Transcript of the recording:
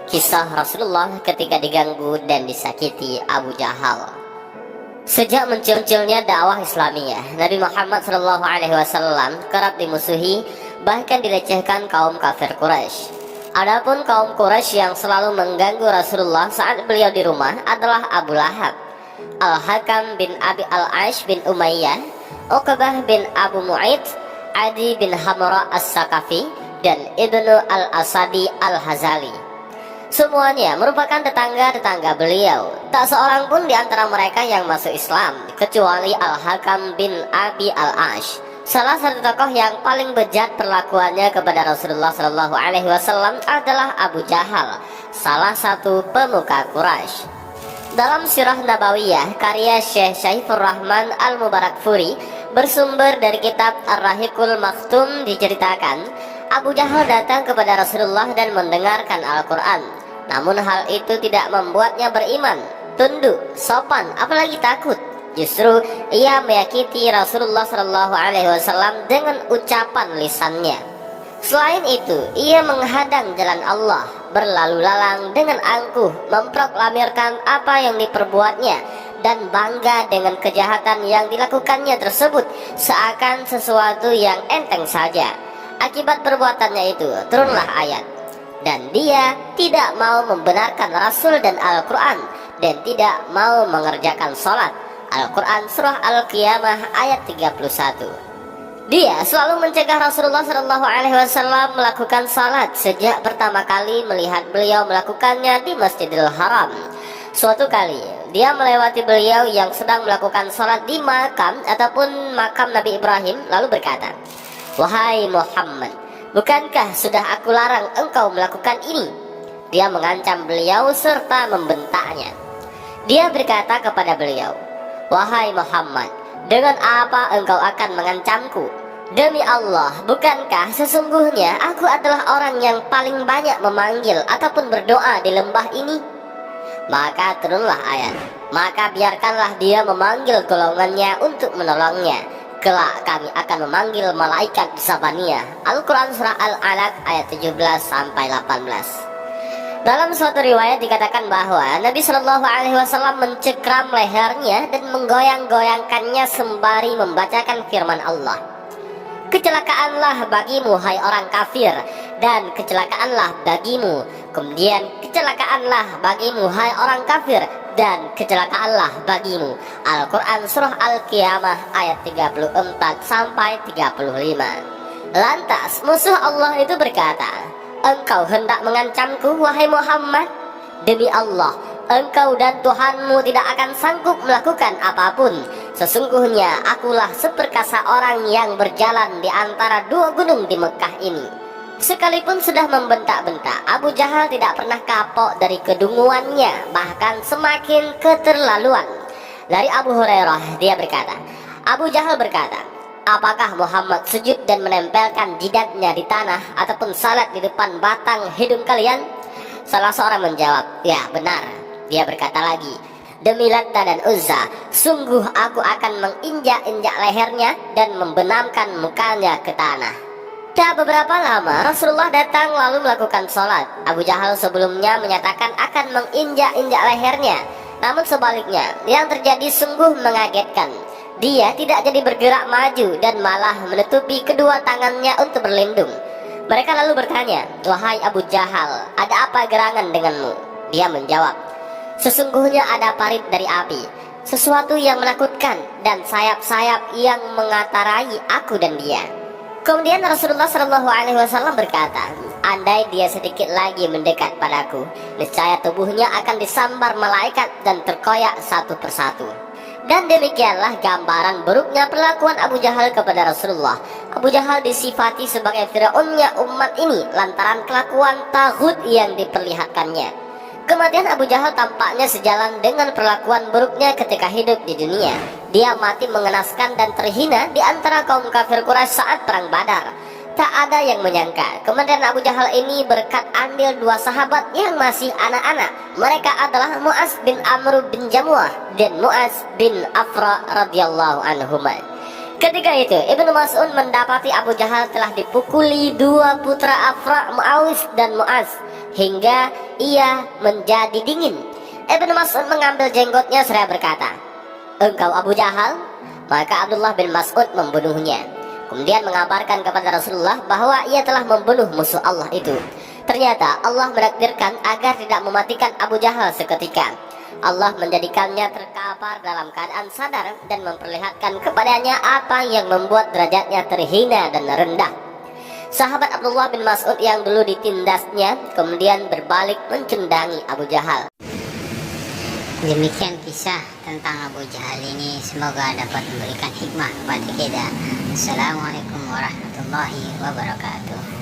Kisah Rasulullah ketika diganggu dan disakiti Abu Jahal. Sejak munculnya dakwah Islamiyah, Nabi Muhammad SAW kerap dimusuhi, bahkan dilecehkan kaum kafir Quraisy. Adapun kaum Quraisy yang selalu mengganggu Rasulullah saat beliau di rumah adalah Abu Lahab, Al-Hakam bin Abi Al-Ash bin Umayyah, Uqbah bin Abu Mu'aid, Adi bin Hamra As-Sakafi, dan Ibnu Al-Asadi Al-Hazali. Semuanya merupakan tetangga-tetangga beliau. Tak seorang pun di antara mereka yang masuk Islam kecuali Al-Hakam bin Abi Al-Ash. Salah satu tokoh yang paling bejat perlakuannya kepada Rasulullah SAW adalah Abu Jahal, salah satu pemuka Quraisy. Dalam Sirah Nabawiyah karya Syekh Syaifur Rahman Al-Mubarakfuri bersumber dari kitab Ar-Rahiqul Maktum diceritakan, Abu Jahal datang kepada Rasulullah dan mendengarkan Al-Quran. Namun hal itu tidak membuatnya beriman, tunduk, sopan, apalagi takut. Justru ia menyakiti Rasulullah SAW dengan ucapan lisannya. Selain itu, ia menghadang jalan Allah, berlalu lalang dengan angkuh, memproklamirkan apa yang diperbuatnya, dan bangga dengan kejahatan yang dilakukannya tersebut, seakan sesuatu yang enteng saja. Akibat perbuatannya itu turunlah ayat, dan dia tidak mau membenarkan Rasul dan Al-Quran, dan tidak mau mengerjakan sholat. Al-Quran Surah Al-Qiyamah ayat 31. Dia selalu mencegah Rasulullah SAW melakukan salat sejak pertama kali melihat beliau melakukannya di Masjidil Haram. Suatu kali dia melewati beliau yang sedang melakukan salat di makam ataupun makam Nabi Ibrahim, lalu berkata, "Wahai Muhammad, bukankah sudah aku larang engkau melakukan ini?" Dia mengancam beliau serta membentaknya. Dia berkata kepada beliau, "Wahai Muhammad, dengan apa engkau akan mengancamku? Demi Allah, bukankah sesungguhnya aku adalah orang yang paling banyak memanggil ataupun berdoa di lembah ini?" Maka turunlah ayat, "Maka biarkanlah dia memanggil golongannya untuk menolongnya. Kelak kami akan memanggil malaikat di Sabaniyah." Al-Quran Surah Al-Alaq ayat 17-18. Dalam suatu riwayat dikatakan bahwa Nabi SAW mencekram lehernya dan menggoyang-goyangkannya sembari membacakan firman Allah, "Kecelakaanlah bagimu hai orang kafir, dan kecelakaanlah bagimu. Kemudian kecelakaanlah bagimu hai orang kafir, dan kecelakaanlah bagimu." Al-Quran Surah Al-Qiyamah ayat 34-35. Lantas musuh Allah itu berkata, "Engkau hendak mengancamku, wahai Muhammad? Demi Allah, engkau dan Tuhanmu tidak akan sanggup melakukan apapun. Sesungguhnya akulah seperkasa orang yang berjalan di antara dua gunung di Mekah ini." Sekalipun sudah membentak-bentak, Abu Jahal tidak pernah kapok dari kedunguannya, bahkan semakin keterlaluan. Dari Abu Hurairah, dia berkata, Abu Jahal berkata, "Apakah Muhammad sujud dan menempelkan jidatnya di tanah ataupun salat di depan batang hidung kalian?" Salah seorang menjawab, "Ya, benar." Dia berkata lagi, "Demi Latta dan Uzza, sungguh aku akan menginjak-injak lehernya dan membenamkan mukanya ke tanah." Tak beberapa lama Rasulullah datang lalu melakukan sholat. Abu Jahal sebelumnya menyatakan akan menginjak-injak lehernya, namun sebaliknya yang terjadi sungguh mengagetkan. Dia tidak jadi bergerak maju dan malah menutupi kedua tangannya untuk berlindung. Mereka lalu bertanya, "Wahai Abu Jahal, ada apa gerangan denganmu?" Dia menjawab, "Sesungguhnya ada parit dari api, sesuatu yang menakutkan, dan sayap-sayap yang mengatarai aku dan dia." Kemudian Rasulullah SAW berkata, "Andai dia sedikit lagi mendekat padaku, niscaya tubuhnya akan disambar malaikat dan terkoyak satu persatu." Dan demikianlah gambaran buruknya perlakuan Abu Jahal kepada Rasulullah. Abu Jahal disifati sebagai Fir'aunnya umat ini lantaran kelakuan taghut yang diperlihatkannya. Kematian Abu Jahal tampaknya sejalan dengan perlakuan buruknya ketika hidup di dunia. Dia mati mengenaskan dan terhina di antara kaum kafir Quraisy saat perang Badar. Tak ada yang menyangka kematian Abu Jahal ini berkat andil dua sahabat yang masih anak-anak. Mereka adalah Mu'az bin Amr bin Jamuah dan Mu'az bin Afra radhiyallahu anhuma. Ketika itu Ibnu Mas'ud mendapati Abu Jahal telah dipukuli dua putra Afra, Mu'awis dan Mu'az, hingga ia menjadi dingin. Ibnu Mas'ud mengambil jenggotnya seraya berkata, "Engkau Abu Jahal?" Maka Abdullah bin Mas'ud membunuhnya. Kemudian mengabarkan kepada Rasulullah bahwa ia telah membunuh musuh Allah itu. Ternyata Allah menakdirkan agar tidak mematikan Abu Jahal seketika. Allah menjadikannya terkapar dalam keadaan sadar dan memperlihatkan kepadanya apa yang membuat derajatnya terhina dan rendah. Sahabat Abdullah bin Mas'ud yang dulu ditindasnya kemudian berbalik mencendangi Abu Jahal. Demikian kisah tentang Abu Jahal ini, semoga dapat memberikan hikmah kepada kita. Assalamualaikum warahmatullahi wabarakatuh.